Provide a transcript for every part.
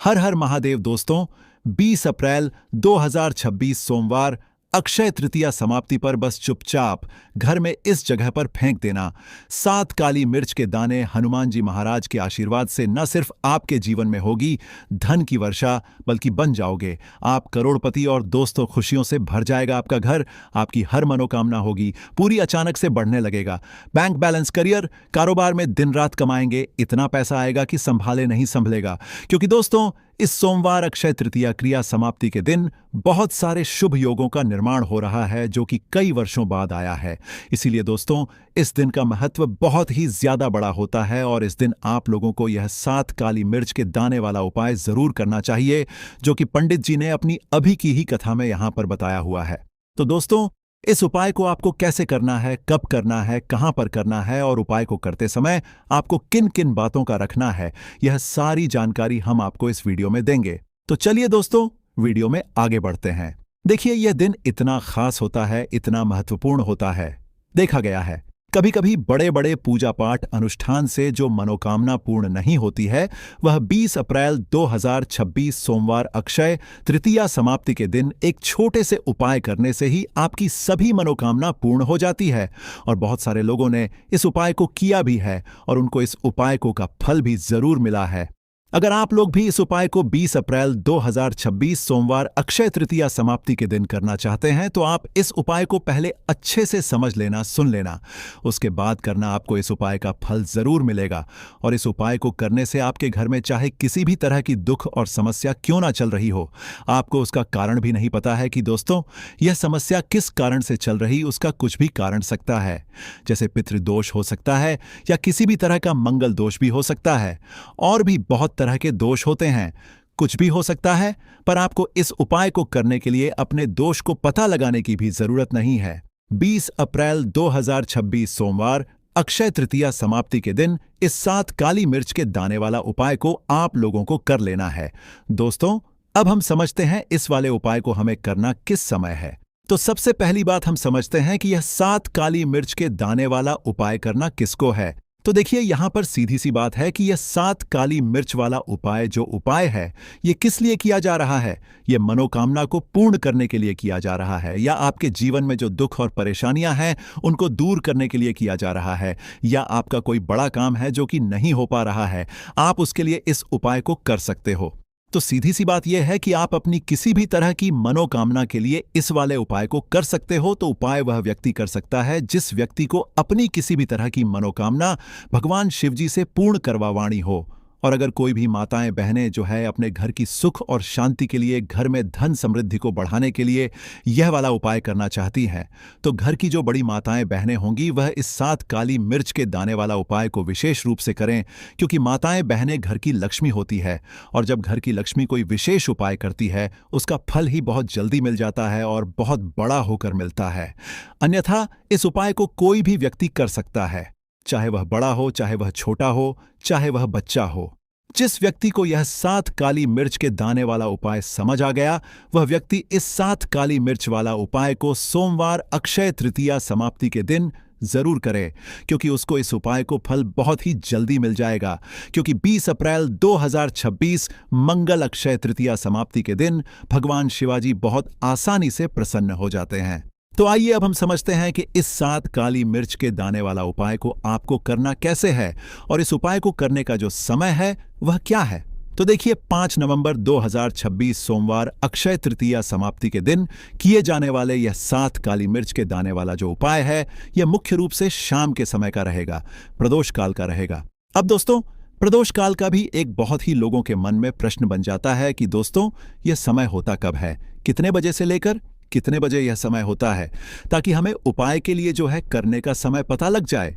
हर हर महादेव दोस्तों। 20 अप्रैल 2026 सोमवार अक्षय तृतीया समाप्ति पर बस चुपचाप घर में इस जगह पर फेंक देना 7 काली मिर्च के दाने। हनुमान जी महाराज के आशीर्वाद से न सिर्फ आपके जीवन में होगी धन की वर्षा, बल्कि बन जाओगे आप करोड़पति। और दोस्तों, खुशियों से भर जाएगा आपका घर। आपकी हर मनोकामना होगी पूरी, अचानक से बढ़ने लगेगा बैंक बैलेंस, करियर, कारोबार में दिन रात कमाएंगे। इतना पैसा आएगा कि संभाले नहीं संभलेगा। क्योंकि दोस्तों, इस सोमवार अक्षय तृतीया क्रिया समाप्ति के दिन बहुत सारे शुभ योगों का निर्माण हो रहा है, जो कि कई वर्षों बाद आया है। इसीलिए दोस्तों, इस दिन का महत्व बहुत ही ज्यादा बड़ा होता है और इस दिन आप लोगों को यह 7 काली मिर्च के दाने वाला उपाय जरूर करना चाहिए, जो कि पंडित जी ने अपनी अभी की ही कथा में यहां पर बताया हुआ है। तो दोस्तों, इस उपाय को आपको कैसे करना है, कब करना है, कहां पर करना है और उपाय को करते समय आपको किन किन बातों का रखना है, यह सारी जानकारी हम आपको इस वीडियो में देंगे। तो चलिए दोस्तों, वीडियो में आगे बढ़ते हैं। देखिए, यह दिन इतना खास होता है, इतना महत्वपूर्ण होता है। देखा गया है कभी कभी बड़े बड़े पूजा पाठ अनुष्ठान से जो मनोकामना पूर्ण नहीं होती है, वह 20 अप्रैल 2026 सोमवार अक्षय तृतीया समाप्ति के दिन एक छोटे से उपाय करने से ही आपकी सभी मनोकामना पूर्ण हो जाती है। और बहुत सारे लोगों ने इस उपाय को किया भी है और उनको इस उपाय का फल भी जरूर मिला है। अगर आप लोग भी इस उपाय को 20 अप्रैल 2026 सोमवार अक्षय तृतीया समाप्ति के दिन करना चाहते हैं, तो आप इस उपाय को पहले अच्छे से समझ लेना, सुन लेना, उसके बाद करना। आपको इस उपाय का फल जरूर मिलेगा। और इस उपाय को करने से आपके घर में चाहे किसी भी तरह की दुख और समस्या क्यों ना चल रही हो, आपको उसका कारण भी नहीं पता है कि दोस्तों यह समस्या किस कारण से चल रही, उसका कुछ भी कारण सकता है। जैसे पितृदोष हो सकता है या किसी भी तरह का मंगल दोष भी हो सकता है, और भी बहुत तरह के दोष होते हैं। कुछ भी हो सकता है, पर आपको इस उपाय को करने के लिए अपने दोष को पता लगाने की भी जरूरत नहीं है। 20 अप्रैल 2026 सोमवार अक्षय तृतीया समाप्ति के दिन इस 7 काली मिर्च के दाने वाला उपाय को आप लोगों को कर लेना है। दोस्तों, अब हम समझते हैं इस वाले उपाय को हमें करना किस समय है। तो सबसे पहली बात हम समझते हैं कि यह 7 काली मिर्च के दाने वाला उपाय करना किसको है। तो देखिए, यहां पर सीधी सी बात है कि यह 7 काली मिर्च वाला उपाय जो उपाय है, यह किस लिए किया जा रहा है। यह मनोकामना को पूर्ण करने के लिए किया जा रहा है, या आपके जीवन में जो दुख और परेशानियां हैं उनको दूर करने के लिए किया जा रहा है, या आपका कोई बड़ा काम है जो कि नहीं हो पा रहा है, आप उसके लिए इस उपाय को कर सकते हो। तो सीधी सी बात यह है कि आप अपनी किसी भी तरह की मनोकामना के लिए इस वाले उपाय को कर सकते हो। तो उपाय वह व्यक्ति कर सकता है जिस व्यक्ति को अपनी किसी भी तरह की मनोकामना भगवान शिवजी से पूर्ण करवावानी हो। और अगर कोई भी माताएं बहनें जो है अपने घर की सुख और शांति के लिए, घर में धन समृद्धि को बढ़ाने के लिए यह वाला उपाय करना चाहती हैं, तो घर की जो बड़ी माताएं बहनें होंगी वह इस 7 काली मिर्च के दाने वाला उपाय को विशेष रूप से करें। क्योंकि माताएं बहनें घर की लक्ष्मी होती है, और जब घर की लक्ष्मी कोई विशेष उपाय करती है, उसका फल ही बहुत जल्दी मिल जाता है और बहुत बड़ा होकर मिलता है। अन्यथा इस उपाय को कोई भी व्यक्ति कर सकता है, चाहे वह बड़ा हो, चाहे वह छोटा हो, चाहे वह बच्चा हो। जिस व्यक्ति को यह 7 काली मिर्च के दाने वाला उपाय समझ आ गया, वह व्यक्ति इस 7 काली मिर्च वाला उपाय को सोमवार अक्षय तृतीया समाप्ति के दिन जरूर करे, क्योंकि उसको इस उपाय को फल बहुत ही जल्दी मिल जाएगा। क्योंकि 20 अप्रैल 2026 मंगल अक्षय तृतीया समाप्ति के दिन भगवान शिवाजी बहुत आसानी से प्रसन्न हो जाते हैं। तो आइए अब हम समझते हैं कि इस 7 काली मिर्च के दाने वाला उपाय को आपको करना कैसे है, और इस उपाय को करने का जो समय है वह क्या है। तो देखिए, 5 नवंबर 2026 सोमवार अक्षय तृतीया समाप्ति के दिन किए जाने वाले यह 7 काली मिर्च के दाने वाला जो उपाय है, यह मुख्य रूप से शाम के समय का रहेगा, प्रदोष काल का रहेगा। अब दोस्तों, प्रदोष काल का भी एक बहुत ही लोगों के मन में प्रश्न बन जाता है कि दोस्तों यह समय होता कब है, कितने बजे से लेकर कितने बजे यह समय होता है, ताकि हमें उपाय के लिए जो है करने का समय पता लग जाए।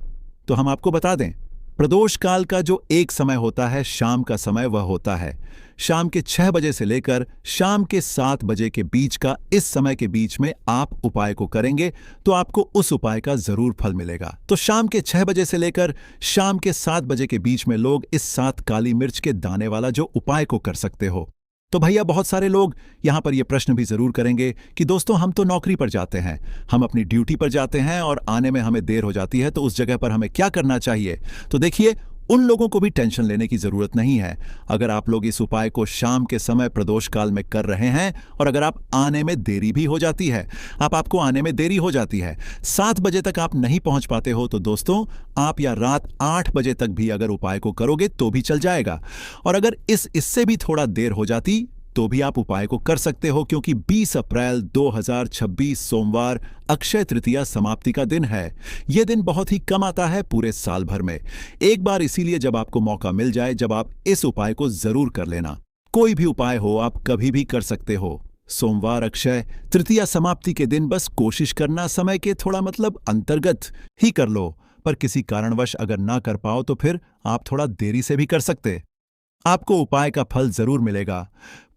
तो हम आपको बता दें, प्रदोष काल का जो एक समय होता है, शाम का समय, वह होता है शाम के 6 बजे से लेकर शाम के 7 बजे के बीच का। इस समय के बीच में आप उपाय को करेंगे तो आपको उस उपाय का जरूर फल मिलेगा। तो शाम के 6 बजे से लेकर शाम के 7 बजे के बीच में लोग इस 7 काली मिर्च के दाने वाला जो उपाय को कर सकते हो। तो भैया, बहुत सारे लोग यहां पर यह प्रश्न भी जरूर करेंगे कि दोस्तों हम तो नौकरी पर जाते हैं, हम अपनी ड्यूटी पर जाते हैं और आने में हमें देर हो जाती है, तो उस जगह पर हमें क्या करना चाहिए। तो देखिए, उन लोगों को भी टेंशन लेने की जरूरत नहीं है। अगर आप लोग इस उपाय को शाम के समय प्रदोष काल में कर रहे हैं और अगर आप आने में देरी भी हो जाती है, आपको आने में देरी हो जाती है, 7 बजे तक आप नहीं पहुंच पाते हो, तो दोस्तों आप या रात 8 बजे तक भी अगर उपाय को करोगे तो भी चल जाएगा। और अगर इससे भी थोड़ा देर हो जाती तो भी आप उपाय को कर सकते हो, क्योंकि 20 अप्रैल 2026 सोमवार अक्षय तृतीया समाप्ति का दिन है। यह दिन बहुत ही कम आता है पूरे साल भर में। एक बार इसीलिए जब आपको मौका मिल जाए, जब आप इस उपाय को जरूर कर लेना। कोई भी उपाय हो, आप कभी भी कर सकते हो। सोमवार अक्षय तृतीया समाप्ति के दिन बस कोशिश करना समय के थोड़ा अंतर्गत ही कर लो, पर किसी कारणवश अगर ना कर पाओ तो फिर आप थोड़ा देरी से भी कर सकते। आपको उपाय का फल जरूर मिलेगा।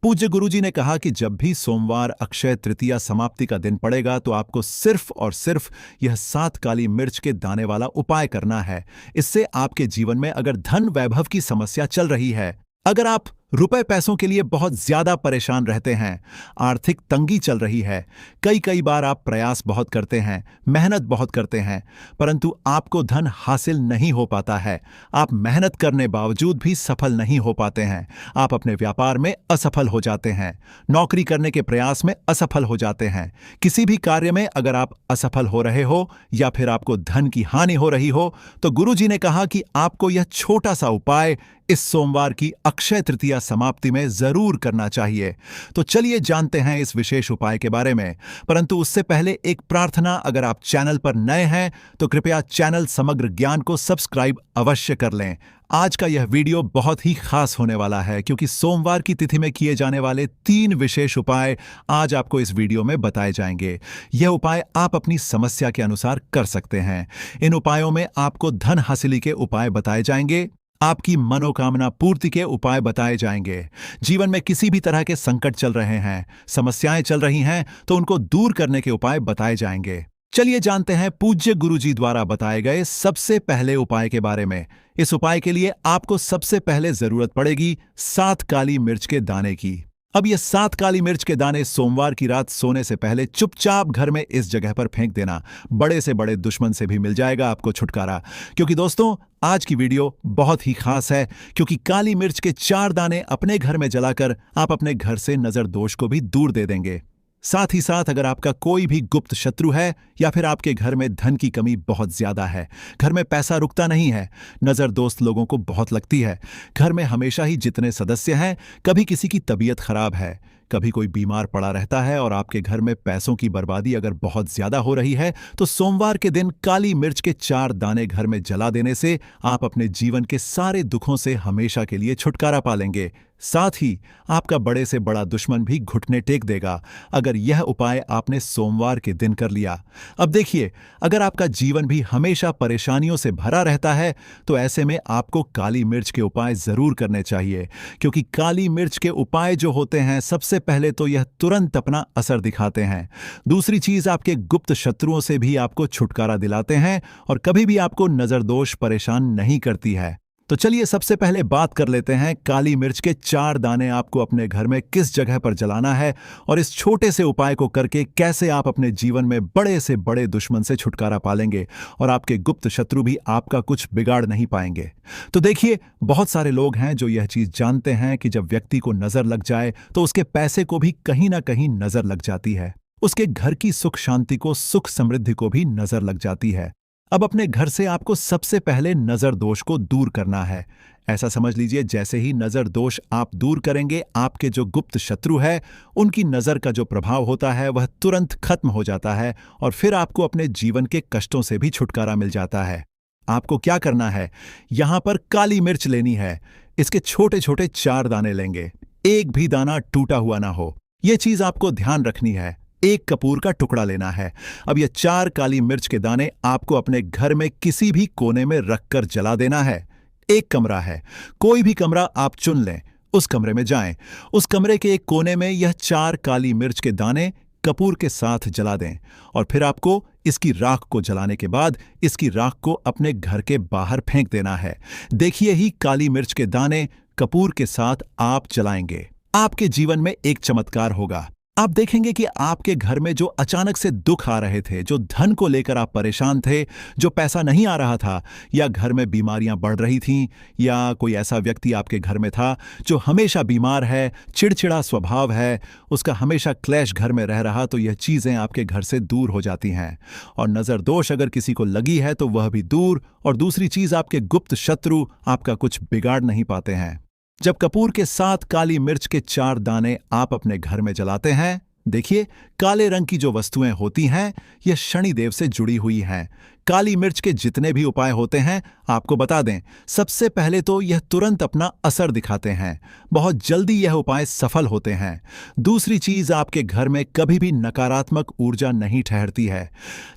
पूज्य गुरुजी ने कहा कि जब भी सोमवार अक्षय तृतीया समाप्ति का दिन पड़ेगा तो आपको सिर्फ और सिर्फ यह 7 काली मिर्च के दाने वाला उपाय करना है। इससे आपके जीवन में अगर धन वैभव की समस्या चल रही है, अगर आप रुपए पैसों के लिए बहुत ज्यादा परेशान रहते हैं, आर्थिक तंगी चल रही है, कई बार आप प्रयास बहुत करते हैं, मेहनत बहुत करते हैं, परंतु आपको धन हासिल नहीं हो पाता है, आप मेहनत करने बावजूद भी सफल नहीं हो पाते हैं, आप अपने व्यापार में असफल हो जाते हैं, नौकरी करने के प्रयास में असफल हो जाते हैं, किसी भी कार्य में अगर आप असफल हो रहे हो या फिर आपको धन की हानि हो रही हो, तो गुरुजी ने कहा कि आपको यह छोटा सा उपाय इस सोमवार की अक्षय तृतीया समाप्ति में जरूर करना चाहिए। तो चलिए जानते हैं इस विशेष उपाय के बारे में, परंतु उससे पहले एक प्रार्थना। अगर आप चैनल पर नए हैं तो कृपया चैनल समग्र ज्ञान को सब्सक्राइब अवश्य कर लें। आज का यह वीडियो बहुत ही खास होने वाला है, क्योंकि सोमवार की तिथि में किए जाने वाले 3 विशेष उपाय आज आपको इस वीडियो में बताए जाएंगे। यह उपाय आप अपनी समस्या के अनुसार कर सकते हैं। इन उपायों में आपको धन हासिली के उपाय बताए जाएंगे, आपकी मनोकामना पूर्ति के उपाय बताए जाएंगे। जीवन में किसी भी तरह के संकट चल रहे हैं, समस्याएं चल रही हैं, तो उनको दूर करने के उपाय बताए जाएंगे। चलिए जानते हैं पूज्य गुरुजी द्वारा बताए गए सबसे पहले उपाय के बारे में। इस उपाय के लिए आपको सबसे पहले जरूरत पड़ेगी 7 काली मिर्च के दाने की। अब ये 7 काली मिर्च के दाने सोमवार की रात सोने से पहले चुपचाप घर में इस जगह पर फेंक देना। बड़े से बड़े दुश्मन से भी मिल जाएगा आपको छुटकारा। क्योंकि दोस्तों आज की वीडियो बहुत ही खास है, क्योंकि काली मिर्च के 4 दाने अपने घर में जलाकर आप अपने घर से नजर दोष को भी दूर दे देंगे। साथ ही साथ अगर आपका कोई भी गुप्त शत्रु है या फिर आपके घर में धन की कमी बहुत ज्यादा है, घर में पैसा रुकता नहीं है, नजर दोस्त लोगों को बहुत लगती है, घर में हमेशा ही जितने सदस्य हैं, कभी किसी की तबीयत खराब है, कभी कोई बीमार पड़ा रहता है और आपके घर में पैसों की बर्बादी अगर बहुत ज्यादा हो रही है, तो सोमवार के दिन काली मिर्च के 4 दाने घर में जला देने से आप अपने जीवन के सारे दुखों से हमेशा के लिए छुटकारा पा लेंगे। साथ ही आपका बड़े से बड़ा दुश्मन भी घुटने टेक देगा अगर यह उपाय आपने सोमवार के दिन कर लिया। अब देखिए, अगर आपका जीवन भी हमेशा परेशानियों से भरा रहता है, तो ऐसे में आपको काली मिर्च के उपाय जरूर करने चाहिए, क्योंकि काली मिर्च के उपाय जो होते हैं, सबसे पहले तो यह तुरंत अपना असर दिखाते हैं। दूसरी चीज, आपके गुप्त शत्रुओं से भी आपको छुटकारा दिलाते हैं और कभी भी आपको नजरदोष परेशान नहीं करती है। तो चलिए सबसे पहले बात कर लेते हैं काली मिर्च के 4 दाने आपको अपने घर में किस जगह पर जलाना है और इस छोटे से उपाय को करके कैसे आप अपने जीवन में बड़े से बड़े दुश्मन से छुटकारा पालेंगे और आपके गुप्त शत्रु भी आपका कुछ बिगाड़ नहीं पाएंगे। तो देखिए, बहुत सारे लोग हैं जो यह चीज जानते हैं कि जब व्यक्ति को नजर लग जाए तो उसके पैसे को भी कहीं ना कहीं नजर लग जाती है, उसके घर की सुख शांति को, सुख समृद्धि को भी नजर लग जाती है। अब अपने घर से आपको सबसे पहले नजर दोष को दूर करना है। ऐसा समझ लीजिए, जैसे ही नजर दोष आप दूर करेंगे, आपके जो गुप्त शत्रु है उनकी नजर का जो प्रभाव होता है वह तुरंत खत्म हो जाता है और फिर आपको अपने जीवन के कष्टों से भी छुटकारा मिल जाता है। आपको क्या करना है, यहां पर काली मिर्च लेनी है। इसके छोटे छोटे 4 दाने लेंगे, एक भी दाना टूटा हुआ ना हो, यह चीज आपको ध्यान रखनी है। एक कपूर का टुकड़ा लेना है। अब ये 4 काली मिर्च के दाने आपको अपने घर में किसी भी कोने में रखकर जला देना है। एक कमरा है, कोई भी कमरा आप चुन लें, उस कमरे में जाएं। उस कमरे के एक कोने में यह 4 काली मिर्च के दाने कपूर के साथ जला दें और फिर आपको इसकी राख को जलाने के बाद इसकी राख को अपने घर के बाहर फेंक देना है। देखिए ही काली मिर्च के दाने कपूर के साथ आप जलाएंगे, आपके जीवन में एक चमत्कार होगा। आप देखेंगे कि आपके घर में जो अचानक से दुख आ रहे थे, जो धन को लेकर आप परेशान थे, जो पैसा नहीं आ रहा था, या घर में बीमारियां बढ़ रही थीं, या कोई ऐसा व्यक्ति आपके घर में था जो हमेशा बीमार है, चिड़चिड़ा स्वभाव है, उसका हमेशा क्लेश घर में रह रहा, तो यह चीजें आपके घर से दूर हो जाती हैं। और नजर दोष अगर किसी को लगी है तो वह भी दूर, और दूसरी चीज आपके गुप्त शत्रु आपका कुछ बिगाड़ नहीं पाते हैं। जब कपूर के 7 काली मिर्च के 4 दाने आप अपने घर में जलाते हैं, देखिए, काले रंग की जो वस्तुएं होती हैं, यह शनिदेव से जुड़ी हुई हैं। काली मिर्च के जितने भी उपाय होते हैं, आपको बता दें, सबसे पहले तो यह तुरंत अपना असर दिखाते हैं। बहुत जल्दी यह उपाय सफल होते हैं। दूसरी चीज, आपके घर में कभी भी नकारात्मक ऊर्जा नहीं ठहरती है।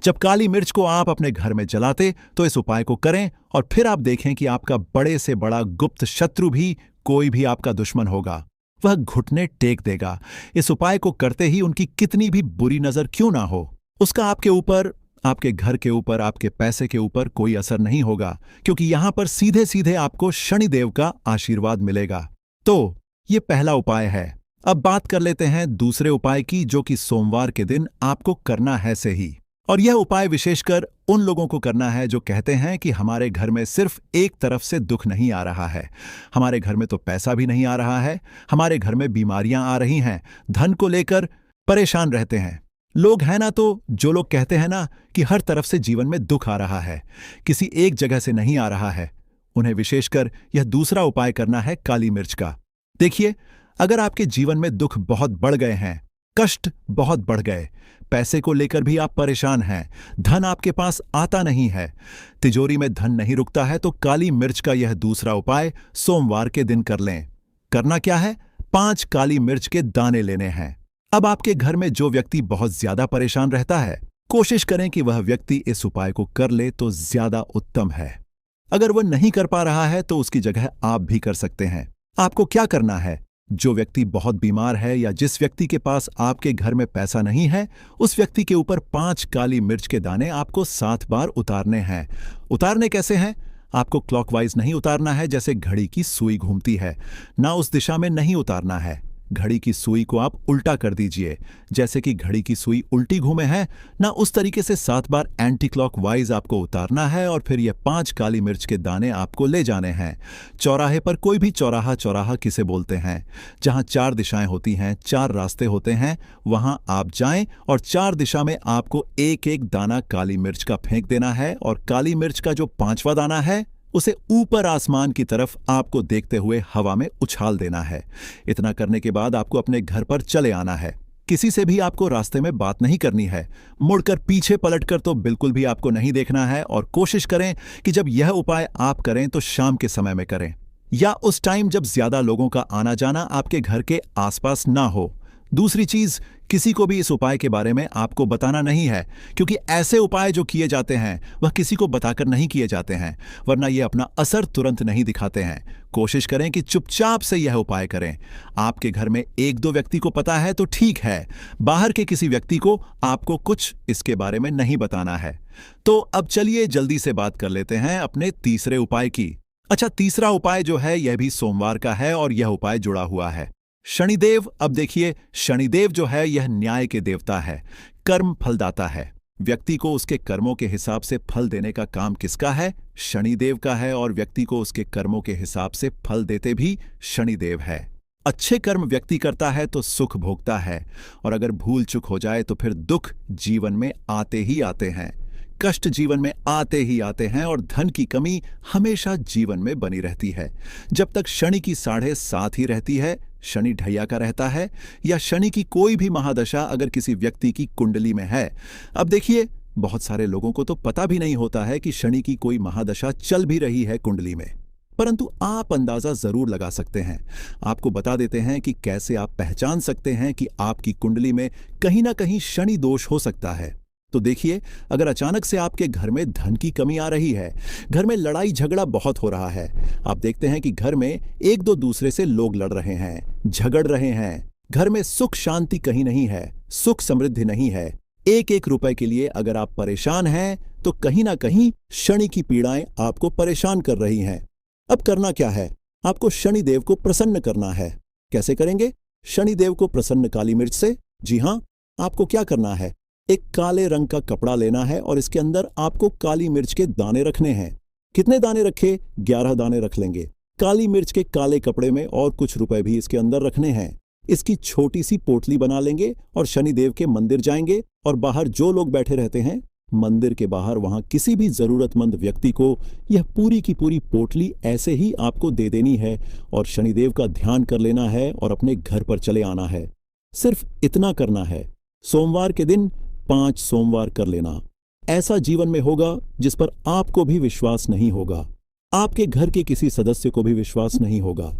जब काली मिर्च को आप अपने घर में जलाते तो इस उपाय को करें, और फिर आप देखें कि आपका बड़े से बड़ा गुप्त शत्रु भी, कोई भी आपका दुश्मन होगा, वह घुटने टेक देगा। इस उपाय को करते ही उनकी कितनी भी बुरी नजर क्यों ना हो, उसका आपके ऊपर, आपके घर के ऊपर, आपके पैसे के ऊपर कोई असर नहीं होगा, क्योंकि यहां पर सीधे सीधे आपको शनिदेव का आशीर्वाद मिलेगा। तो ये पहला उपाय है। अब बात कर लेते हैं दूसरे उपाय की, जो कि सोमवार के दिन आपको करना है से ही। और यह उपाय विशेषकर उन लोगों को करना है जो कहते हैं कि हमारे घर में सिर्फ एक तरफ से दुख नहीं आ रहा है, हमारे घर में तो पैसा भी नहीं आ रहा है, हमारे घर में बीमारियां आ रही हैं, धन को लेकर परेशान रहते हैं। लोग हैं ना, तो जो लोग कहते हैं ना कि हर तरफ से जीवन में दुख आ रहा है, किसी एक जगह से नहीं आ रहा है, उन्हें विशेषकर यह दूसरा उपाय करना है काली मिर्च का। देखिए, अगर आपके जीवन में दुख बहुत बढ़ गए हैं, कष्ट बहुत बढ़ गए, पैसे को लेकर भी आप परेशान हैं, धन आपके पास आता नहीं है, तिजोरी में धन नहीं रुकता है, तो काली मिर्च का यह दूसरा उपाय सोमवार के दिन कर लें। करना क्या है? 5 काली मिर्च के दाने लेने हैं। अब आपके घर में जो व्यक्ति बहुत ज्यादा परेशान रहता है, कोशिश करें कि वह व्यक्ति इस उपाय को कर ले तो ज्यादा उत्तम है। अगर वह नहीं कर पा रहा है तो उसकी जगह आप भी कर सकते हैं। आपको क्या करना है? जो व्यक्ति बहुत बीमार है या जिस व्यक्ति के पास आपके घर में पैसा नहीं है, उस व्यक्ति के ऊपर 5 काली मिर्च के दाने आपको 7 बार उतारने हैं। उतारने कैसे हैं? आपको क्लॉकवाइज नहीं उतारना है जैसे घड़ी की सुई घूमती है, ना उस दिशा में नहीं उतारना है। घड़ी की सुई को आप उल्टा कर दीजिए, जैसे कि घड़ी की सुई उल्टी घूमे है ना, उस तरीके से 7 बार एंटी क्लॉकवाइज आपको उतारना है। और फिर ये 5 काली मिर्च के दाने आपको ले जाने हैं चौराहे पर। कोई भी चौराहा, चौराहा किसे बोलते हैं, जहां 4 दिशाएं होती हैं, 4 रास्ते होते हैं, वहां आप जाएं और 4 दिशा में आपको एक एक दाना काली मिर्च का फेंक देना है। और काली मिर्च का जो 5वां दाना है, उसे ऊपर आसमान की तरफ आपको देखते हुए हवा में उछाल देना है। इतना करने के बाद आपको अपने घर पर चले आना है। किसी से भी आपको रास्ते में बात नहीं करनी है, मुड़कर पीछे पलटकर तो बिल्कुल भी आपको नहीं देखना है। और कोशिश करें कि जब यह उपाय आप करें तो शाम के समय में करें, या उस टाइम जब ज्यादा लोगों का आना जाना आपके घर के आसपास ना हो। दूसरी चीज, किसी को भी इस उपाय के बारे में आपको बताना नहीं है, क्योंकि ऐसे उपाय जो किए जाते हैं वह किसी को बताकर नहीं किए जाते हैं, वरना ये अपना असर तुरंत नहीं दिखाते हैं। कोशिश करें कि चुपचाप से यह उपाय करें। आपके घर में 1-2 व्यक्ति को पता है तो ठीक है, बाहर के किसी व्यक्ति को आपको कुछ इसके बारे में नहीं बताना है। तो अब चलिए जल्दी से बात कर लेते हैं अपने तीसरे उपाय की। अच्छा, तीसरा उपाय जो है यह भी सोमवार का है और यह उपाय जुड़ा हुआ है शनिदेव। अब देखिए, शनिदेव जो है यह न्याय के देवता है, कर्म फलदाता है। व्यक्ति को उसके कर्मों के हिसाब से फल देने का काम किसका है? शनिदेव का है। और व्यक्ति को उसके कर्मों के हिसाब से फल देते भी शनिदेव है। अच्छे कर्म व्यक्ति करता है तो सुख भोगता है, और अगर भूल चूक हो जाए तो फिर दुख जीवन में आते ही आते हैं, कष्ट जीवन में आते ही आते हैं, और धन की कमी हमेशा जीवन में बनी रहती है। जब तक शनि की 7.5 ही रहती है, शनि ढैया का रहता है, या शनि की कोई भी महादशा अगर किसी व्यक्ति की कुंडली में है। अब देखिए, बहुत सारे लोगों को तो पता भी नहीं होता है कि शनि की कोई महादशा चल भी रही है कुंडली में, परंतु आप अंदाजा जरूर लगा सकते हैं। आपको बता देते हैं कि कैसे आप पहचान सकते हैं कि आपकी कुंडली में कहीं ना कहीं शनि दोष हो सकता है। तो देखिए, अगर अचानक से आपके घर में धन की कमी आ रही है, घर में लड़ाई झगड़ा बहुत हो रहा है, आप देखते हैं कि घर में 1-2 दूसरे से लोग लड़ रहे हैं, झगड़ रहे हैं, घर में सुख शांति कहीं नहीं है, सुख समृद्धि नहीं है, 1-1 रुपए के लिए अगर आप परेशान हैं तो कहीं ना कहीं शनि की पीड़ाएं आपको परेशान कर रही हैं। अब करना क्या है? आपको शनिदेव को प्रसन्न करना है। कैसे करेंगे? शनिदेव को प्रसन्न काली मिर्च से जी हाँ, आपको क्या करना है, एक काले रंग का कपड़ा लेना है और इसके अंदर आपको काली मिर्च के दाने रखने हैं। कितने दाने रखे? 11 दाने रख लेंगे। काली मिर्च के काले कपड़े में और कुछ रुपए भी इसके अंदर रखने हैं। इसकी छोटी सी पोटली बना लेंगे और शनिदेव के मंदिर जाएंगे और बाहर जो लोग बैठे रहते हैं, मंदिर के बाहर वहां किसी भी जरूरतमंद व्यक्ति को यह पूरी की पूरी पोटली ऐसे ही आपको दे देनी है और शनिदेव का ध्यान कर लेना है और अपने घर पर चले आना है। सिर्फ इतना करना है। सोमवार के दिन 5 सोमवार कर लेना। ऐसा जीवन में होगा जिस पर आपको भी विश्वास नहीं होगा, आपके घर के किसी सदस्य को भी विश्वास नहीं होगा।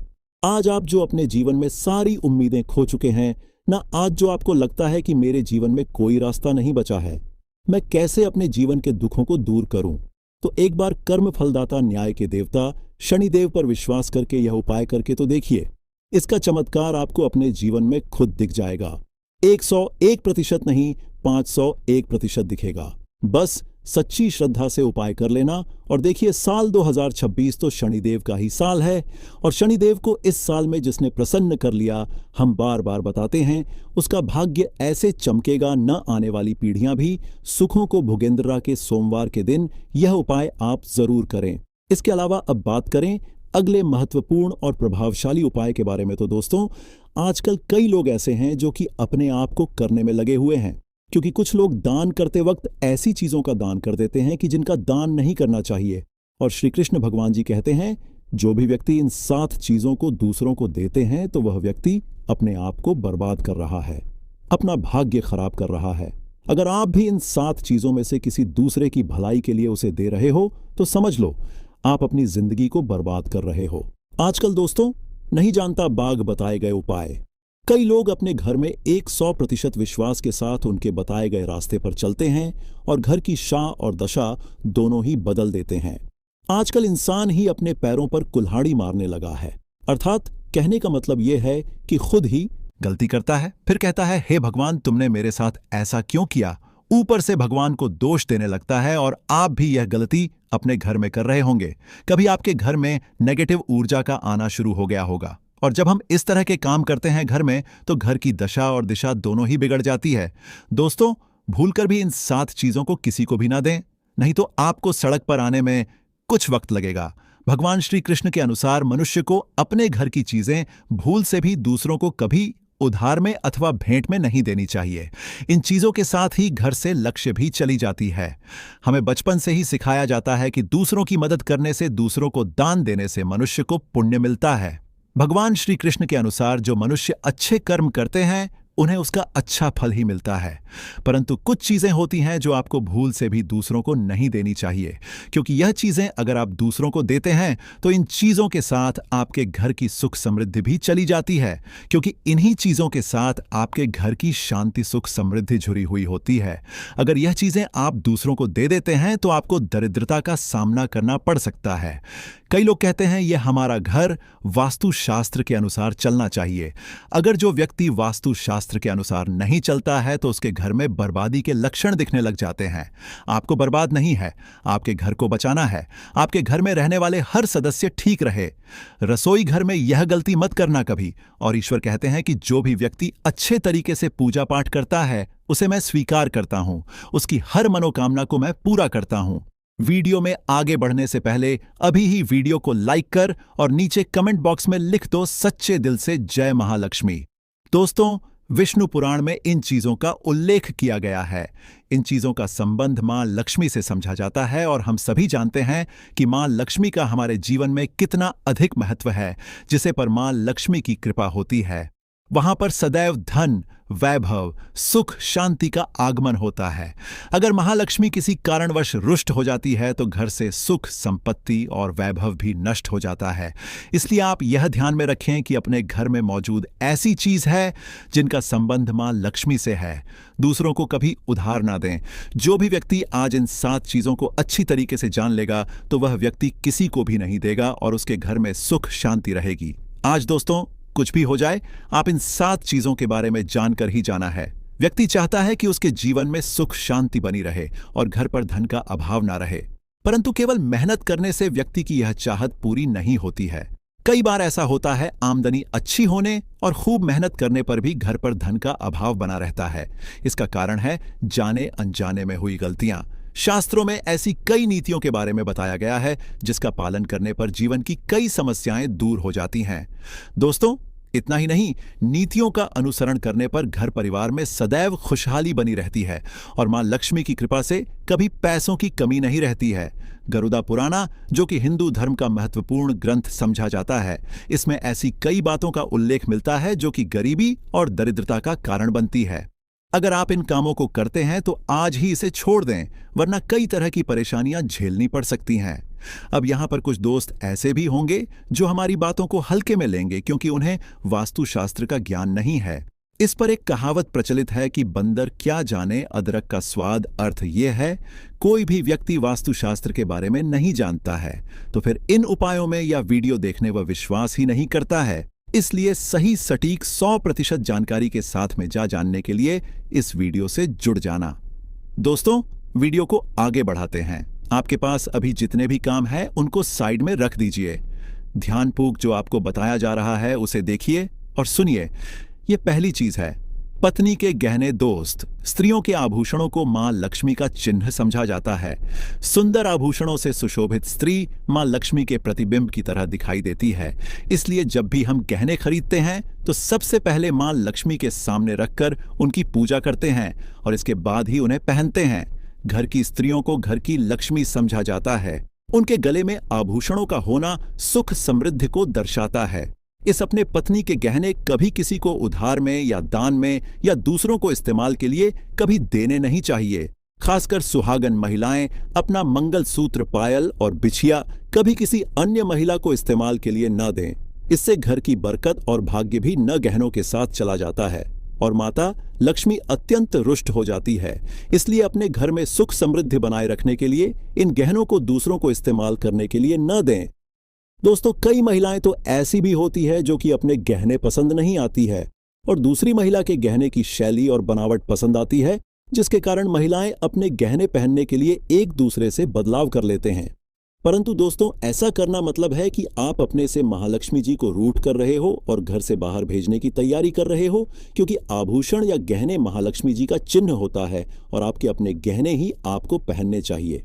आज आप जो अपने जीवन में सारी उम्मीदें खो चुके हैं ना, आज जो आपको लगता है कि मेरे जीवन में कोई रास्ता नहीं बचा है, मैं कैसे अपने जीवन के दुखों को दूर करूं, तो एक बार कर्म फलदाता न्याय के देवता शनिदेव पर विश्वास करके यह उपाय करके तो देखिए। इसका चमत्कार आपको अपने जीवन में खुद दिख जाएगा। 101% नहीं, 501% दिखेगा। बस सच्ची श्रद्धा से उपाय कर लेना और देखिए, साल 2026 तो शनिदेव का ही साल है और शनिदेव को इस साल में जिसने प्रसन्न कर लिया, हम बार बार बताते हैं, उसका भाग्य ऐसे चमकेगा, न आने वाली पीढ़ियां भी सुखों को भुगेंद्रा के सोमवार के दिन यह उपाय आप जरूर करें। इसके अलावा अब बात करें अगले महत्वपूर्ण और प्रभावशाली उपाय के बारे में, तो दोस्तों, आजकल कई लोग ऐसे हैं जो कि अपने आप को करने में लगे हुए हैं, क्योंकि कुछ लोग दान करते वक्त ऐसी चीजों का दान कर देते हैं कि जिनका दान नहीं करना चाहिए। और श्री कृष्ण भगवान जी कहते हैं, जो भी व्यक्ति इन 7 चीजों को दूसरों को देते हैं तो वह व्यक्ति अपने आप को बर्बाद कर रहा है, अपना भाग्य खराब कर रहा है। अगर आप भी इन 7 चीजों में से किसी दूसरे की भलाई के लिए उसे दे रहे हो तो समझ लो आप अपनी जिंदगी को बर्बाद कर रहे हो। आजकल दोस्तों, नहीं जानता बाग बताए गए उपाय। कई लोग अपने घर में 100% विश्वास के साथ उनके बताए गए रास्ते पर चलते हैं और घर की शाह और दशा दोनों ही बदल देते हैं। आजकल इंसान ही अपने पैरों पर कुल्हाड़ी मारने लगा है, अर्थात कहने का मतलब यह है कि खुद ही गलती करता है, फिर कहता है, हे भगवान, तुमने मेरे साथ ऐसा क्यों किया। ऊपर से भगवान को दोष देने लगता है और आप भी यह गलती अपने घर में कर रहे होंगे। कभी आपके घर में नेगेटिव ऊर्जा का आना शुरू हो गया होगा और जब हम इस तरह के काम करते हैं घर में, तो घर की दशा और दिशा दोनों ही बिगड़ जाती है। दोस्तों, भूलकर भी इन 7 चीजों को किसी को भी ना दें, नहीं तो आपको सड़क पर आने में कुछ वक्त लगेगा। भगवान श्री कृष्ण के अनुसार मनुष्य को अपने घर की चीजें भूल से भी दूसरों को कभी उधार में अथवा भेंट में नहीं देनी चाहिए। इन चीजों के साथ ही घर से लक्ष्य भी चली जाती है। हमें बचपन से ही सिखाया जाता है कि दूसरों की मदद करने से, दूसरों को दान देने से मनुष्य को पुण्य मिलता है। भगवान श्री कृष्ण के अनुसार जो मनुष्य अच्छे कर्म करते हैं उन्हें उसका अच्छा फल ही मिलता है, परंतु कुछ चीजें होती हैं जो आपको भूल से भी दूसरों को नहीं देनी चाहिए, क्योंकि यह चीजें अगर आप दूसरों को देते हैं तो इन चीजों के साथ आपके घर की सुख समृद्धि भी चली जाती है, क्योंकि इन्हीं चीजों के साथ आपके घर की शांति सुख समृद्धि जुड़ी हुई होती है। अगर यह चीजें आप दूसरों को दे देते हैं तो आपको दरिद्रता का सामना करना पड़ सकता है। कई लोग कहते हैं यह हमारा घर वास्तुशास्त्र के अनुसार चलना चाहिए। अगर जो व्यक्ति वास्तुशास्त्र के अनुसार नहीं चलता है तो उसके घर में बर्बादी के लक्षण दिखने लग जाते हैं। आपको बर्बाद नहीं है, आपके घर को बचाना है। आपके घर में रहने वाले हर सदस्य ठीक रहे। रसोई घर में यह गलती मत करना कभी। और ईश्वर कहते हैं कि जो भी व्यक्ति अच्छे तरीके से पूजा पाठ करता है उसे मैं स्वीकार करता हूं, उसकी हर मनोकामना को मैं पूरा करता हूं। वीडियो में आगे बढ़ने से पहले अभी ही वीडियो को लाइक कर और नीचे कमेंट बॉक्स में लिख दो सच्चे दिल से जय महालक्ष्मी। दोस्तों, विष्णु पुराण में इन चीजों का उल्लेख किया गया है। इन चीजों का संबंध मां लक्ष्मी से समझा जाता है और हम सभी जानते हैं कि मां लक्ष्मी का हमारे जीवन में कितना अधिक महत्व है। जिसे पर मां लक्ष्मी की कृपा होती है वहां पर सदैव धन, वैभव, सुख, शांति का आगमन होता है। अगर महालक्ष्मी किसी कारणवश रुष्ट हो जाती है तो घर से सुख, संपत्ति और वैभव भी नष्ट हो जाता है। इसलिए आप यह ध्यान में रखें कि अपने घर में मौजूद ऐसी चीज है जिनका संबंध मां लक्ष्मी से है। दूसरों को कभी उधार ना दें। जो भी व्यक्ति आज इन 7 चीजों को अच्छी तरीके से जान लेगा तो वह व्यक्ति किसी को भी नहीं देगा और उसके घर में सुख शांति रहेगी। आज दोस्तों, कुछ भी हो जाए, आप इन 7 चीजों के बारे में जानकर ही जाना है। व्यक्ति चाहता है कि उसके जीवन में सुख शांति बनी रहे और घर पर धन का अभाव ना रहे, परंतु केवल मेहनत करने से व्यक्ति की यह चाहत पूरी नहीं होती है। कई बार ऐसा होता है, आमदनी अच्छी होने और खूब मेहनत करने पर भी घर पर धन का अभाव बना रहता है। इसका कारण है जाने अनजाने में हुई गलतियां। शास्त्रों में ऐसी कई नीतियों के बारे में बताया गया है जिसका पालन करने पर जीवन की कई समस्याएं दूर हो जाती हैं। दोस्तों, इतना ही नहीं, नीतियों का अनुसरण करने पर घर परिवार में सदैव खुशहाली बनी रहती है और मां लक्ष्मी की कृपा से कभी पैसों की कमी नहीं रहती है। गरुड़ा पुराना, जो कि हिंदू धर्म का महत्वपूर्ण ग्रंथ समझा जाता है, इसमें ऐसी कई बातों का उल्लेख मिलता है जो कि गरीबी और दरिद्रता का कारण बनती है। अगर आप इन कामों को करते हैं तो आज ही इसे छोड़ दें, वरना कई तरह की परेशानियां झेलनी पड़ सकती हैं। अब यहां पर कुछ दोस्त ऐसे भी होंगे जो हमारी बातों को हल्के में लेंगे क्योंकि उन्हें वास्तुशास्त्र का ज्ञान नहीं है। इस पर एक कहावत प्रचलित है कि बंदर क्या जाने अदरक का स्वाद। अर्थ यह है, कोई भी व्यक्ति वास्तुशास्त्र के बारे में नहीं जानता है तो फिर इन उपायों में या वीडियो देखने वह विश्वास ही नहीं करता है। इसलिए सही सटीक 100% जानकारी के साथ में जानने के लिए इस वीडियो से जुड़ जाना। दोस्तों, वीडियो को आगे बढ़ाते हैं। आपके पास अभी जितने भी काम हैं उनको साइड में रख दीजिए। ध्यानपूर्वक जो आपको बताया जा रहा है उसे देखिए और सुनिए। यह पहली चीज है, पत्नी के गहने दोस्त। स्त्रियों के आभूषणों को मां लक्ष्मी का चिन्ह समझा जाता है। सुंदर आभूषणों से सुशोभित स्त्री मां लक्ष्मी के प्रतिबिंब की तरह दिखाई देती है। इसलिए जब भी हम गहने खरीदते हैं तो सबसे पहले मां लक्ष्मी के सामने रखकर उनकी पूजा करते हैं और इसके बाद ही उन्हें पहनते हैं। घर की स्त्रियों को घर की लक्ष्मी समझा जाता है। उनके गले में आभूषणों का होना सुख समृद्धि को दर्शाता है। इस अपने पत्नी के गहने कभी किसी को उधार में या दान में या दूसरों को इस्तेमाल के लिए कभी देने नहीं चाहिए। खासकर सुहागन महिलाएं अपना मंगलसूत्र, पायल और बिछिया कभी किसी अन्य महिला को इस्तेमाल के लिए न दें। इससे घर की बरकत और भाग्य भी न गहनों के साथ चला जाता है और माता लक्ष्मी अत्यंत रुष्ट हो जाती है। इसलिए अपने घर में सुख समृद्धि बनाए रखने के लिए इन गहनों को दूसरों को इस्तेमाल करने के लिए न दें। दोस्तों, कई महिलाएं तो ऐसी भी होती है जो कि अपने गहने पसंद नहीं आती है और दूसरी महिला के गहने की शैली और बनावट पसंद आती है, जिसके कारण महिलाएं अपने गहने पहनने के लिए एक दूसरे से बदलाव कर लेते हैं। परंतु दोस्तों, ऐसा करना मतलब है कि आप अपने से महालक्ष्मी जी को रूठ कर रहे हो और घर से बाहर भेजने की तैयारी कर रहे हो, क्योंकि आभूषण या गहने महालक्ष्मी जी का चिन्ह होता है और आपके अपने गहने ही आपको पहनने चाहिए।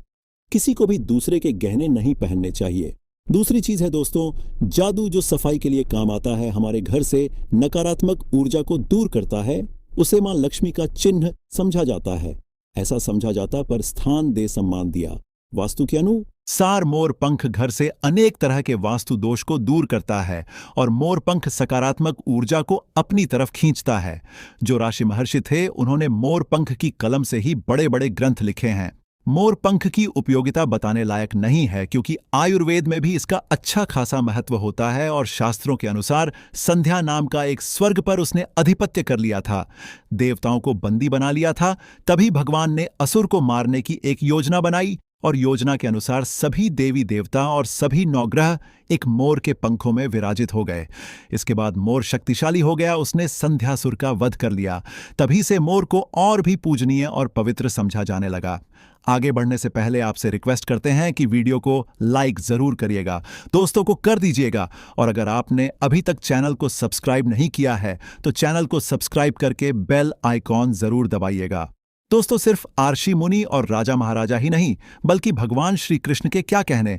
किसी को भी दूसरे के गहने नहीं पहनने चाहिए। दूसरी चीज है दोस्तों, जादू जो सफाई के लिए काम आता है, हमारे घर से नकारात्मक ऊर्जा को दूर करता है, उसे मां लक्ष्मी का चिन्ह समझा जाता है। ऐसा समझा जाता पर स्थान दे सम्मान दिया। वास्तु के अनुसार मोर पंख घर से अनेक तरह के वास्तु दोष को दूर करता है और मोर पंख सकारात्मक ऊर्जा को अपनी तरफ खींचता है। जो ऋषि महर्षि थे, उन्होंने मोर पंख की कलम से ही बड़े बड़े ग्रंथ लिखे हैं। मोर पंख की उपयोगिता बताने लायक नहीं है क्योंकि आयुर्वेद में भी इसका अच्छा खासा महत्व होता है और शास्त्रों के अनुसार संध्या नाम का एक स्वर्ग पर उसने अधिपत्य कर लिया था, देवताओं को बंदी बना लिया था। तभी भगवान ने असुर को मारने की एक योजना बनाई और योजना के अनुसार सभी देवी देवता और सभी नवग्रह एक मोर के पंखों में विराजित हो गए। इसके बाद मोर शक्तिशाली हो गया, उसने संध्यासुर का वध कर लिया। तभी से मोर को और भी पूजनीय और पवित्र समझा जाने लगा। आगे बढ़ने से पहले आपसे रिक्वेस्ट करते हैं कि वीडियो को लाइक जरूर करिएगा, दोस्तों को कर दीजिएगा और अगर आपने अभी तक चैनल को सब्सक्राइब नहीं किया है तो चैनल को सब्सक्राइब करके बेल आइकॉन जरूर दबाइएगा। दोस्तों, सिर्फ आर्षि मुनि और राजा महाराजा ही नहीं बल्कि भगवान श्री कृष्ण के क्या कहने।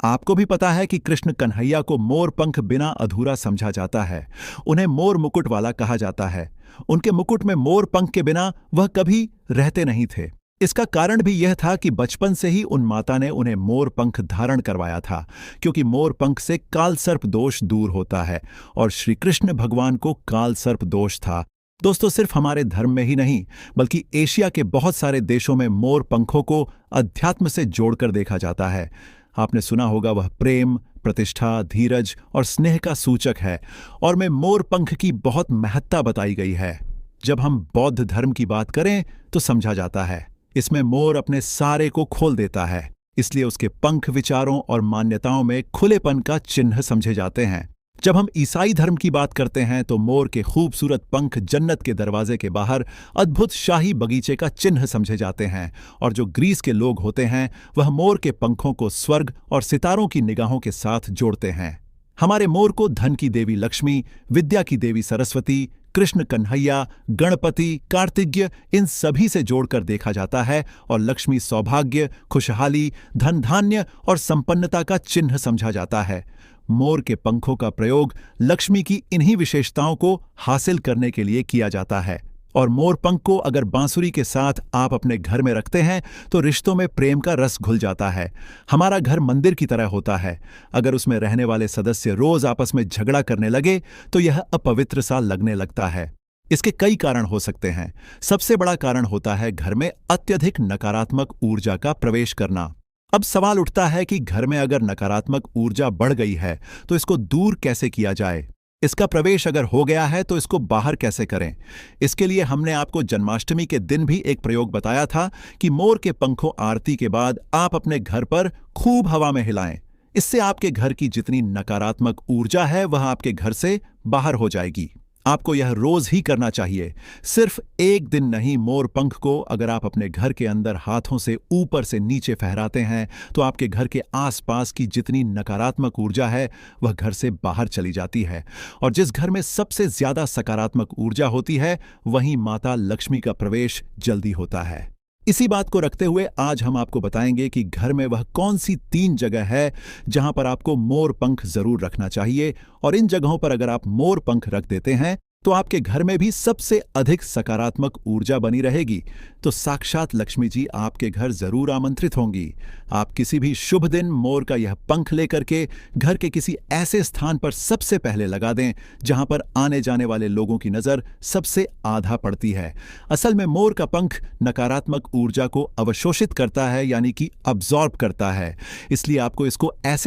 आपको भी पता है कि कृष्ण कन्हैया को मोर पंख बिना अधूरा समझा जाता है। उन्हें मोर मुकुट वाला कहा जाता है। उनके मुकुट में मोर पंख के बिना वह कभी रहते नहीं थे। इसका कारण भी यह था कि बचपन से ही उन माता ने उन्हें मोर पंख धारण करवाया था, क्योंकि मोर पंख से काल सर्प दोष दूर होता है और श्री कृष्ण भगवान को काल सर्प दोष था। दोस्तों, सिर्फ हमारे धर्म में ही नहीं बल्कि एशिया के बहुत सारे देशों में मोर पंखों को अध्यात्म से जोड़कर देखा जाता है। आपने सुना होगा, वह प्रेम, प्रतिष्ठा, धीरज और स्नेह का सूचक है और में मोर पंख की बहुत महत्ता बताई गई है। जब हम बौद्ध धर्म की बात करें तो समझा जाता है इसमें मोर अपने सारे को खोल देता है, इसलिए उसके पंख विचारों और मान्यताओं में खुलेपन का चिन्ह समझे जाते हैं। जब हम ईसाई धर्म की बात करते हैं तो मोर के खूबसूरत पंख जन्नत के दरवाजे के बाहर अद्भुत शाही बगीचे का चिन्ह समझे जाते हैं और जो ग्रीस के लोग होते हैं वह मोर के पंखों को स्वर्ग और सितारों की निगाहों के साथ जोड़ते हैं। हमारे मोर को धन की देवी लक्ष्मी, विद्या की देवी सरस्वती, कृष्ण कन्हैया, गणपति, कार्तिज्ञ इन सभी से जोड़कर देखा जाता है और लक्ष्मी सौभाग्य, खुशहाली, धन धान्य और संपन्नता का चिन्ह समझा जाता है। मोर के पंखों का प्रयोग लक्ष्मी की इन्हीं विशेषताओं को हासिल करने के लिए किया जाता है। और मोर पंख को अगर बांसुरी के साथ आप अपने घर में रखते हैं तो रिश्तों में प्रेम का रस घुल जाता है। हमारा घर मंदिर की तरह होता है। अगर उसमें रहने वाले सदस्य रोज आपस में झगड़ा करने लगे तो यह अपवित्र सा लगने लगता है। इसके कई कारण हो सकते हैं। सबसे बड़ा कारण होता है घर में अत्यधिक नकारात्मक ऊर्जा का प्रवेश करना। अब सवाल उठता है कि घर में अगर नकारात्मक ऊर्जा बढ़ गई है तो इसको दूर कैसे किया जाए। इसका प्रवेश अगर हो गया है तो इसको बाहर कैसे करें। इसके लिए हमने आपको जन्माष्टमी के दिन भी एक प्रयोग बताया था कि मोर के पंखों आरती के बाद आप अपने घर पर खूब हवा में हिलाएं। इससे आपके घर की जितनी नकारात्मक ऊर्जा है वह आपके घर से बाहर हो जाएगी। आपको यह रोज ही करना चाहिए, सिर्फ एक दिन नहीं। मोर पंख को अगर आप अपने घर के अंदर हाथों से ऊपर से नीचे फहराते हैं तो आपके घर के आसपास की जितनी नकारात्मक ऊर्जा है वह घर से बाहर चली जाती है। और जिस घर में सबसे ज्यादा सकारात्मक ऊर्जा होती है वहीं माता लक्ष्मी का प्रवेश जल्दी होता है। इसी बात को रखते हुए आज हम आपको बताएंगे कि घर में वह कौन सी 3 जगह है जहां पर आपको मोर पंख जरूर रखना चाहिए। और इन जगहों पर अगर आप मोर पंख रख देते हैं तो आपके घर में भी सबसे अधिक सकारात्मक ऊर्जा बनी रहेगी। तो साक्षात लक्ष्मी जी आपके घर जरूर आमंत्रित होंगी। आप किसी भी शुभ दिन मोर का यह पंख लेकर के घर के किसी ऐसे स्थान पर सबसे पहले लगा दें जहां पर आने जाने वाले लोगों की नजर सबसे आधा पड़ती है। असल में मोर का पंख नकारात्मक ऊर्जा को अवशोषित करता है, यानी कि अब्जॉर्ब करता है। इसलिए आपको इसको ऐसे